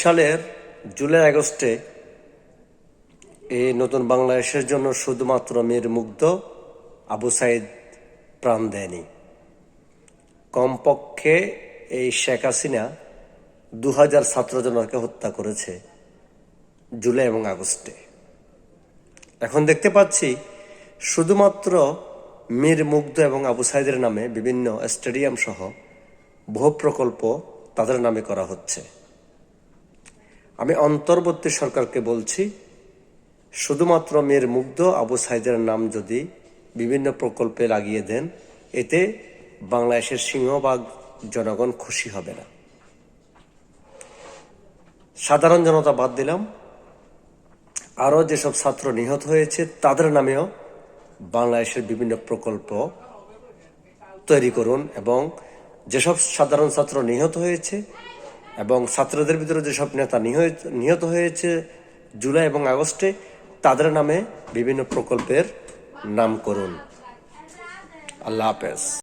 সালের জুলাই আগস্টে এই নতুন বাংলাদেশের জন্য শুধুমাত্র মীর মুগ্ধ আবু সাইদ প্রাণ দেয়নি। কমপক্ষে এই শেখ হাসিনা 2000 ছাত্র জনতাকে হত্যা করেছে জুলাই এবং আগস্টে। এখন দেখতে পাচ্ছি শুধুমাত্র মীর মুগ্ধ এবং আবু সাইদের নামে বিভিন্ন স্টেডিয়াম সহ বহু প্রকল্প তাদের নামে করা হচ্ছে। আমি অন্তর্বর্তী সরকারকে বলছি, শুধুমাত্র মীর মুগ্ধ আবু সাইদের নাম যদি বিভিন্ন প্রকল্পে লাগিয়ে দেন, এতে বাংলাদেশের সিংহভাগ জনগণ খুশি হবে না। সাধারণ জনতা বাদ দিলাম, আরও যেসব ছাত্র নিহত হয়েছে তাদের নামেও বাংলাদেশের বিভিন্ন প্রকল্প তৈরি করুন, এবং যেসব সাধারণ ছাত্র নিহত হয়েছে এবং ছাত্রদের ভিতরে যেসব নেতা নিহত হয়েছে জুলাই এবং আগস্টে, তাদের নামে বিভিন্ন প্রকল্পের নাম করুন। আল্লাহ হাফেজ।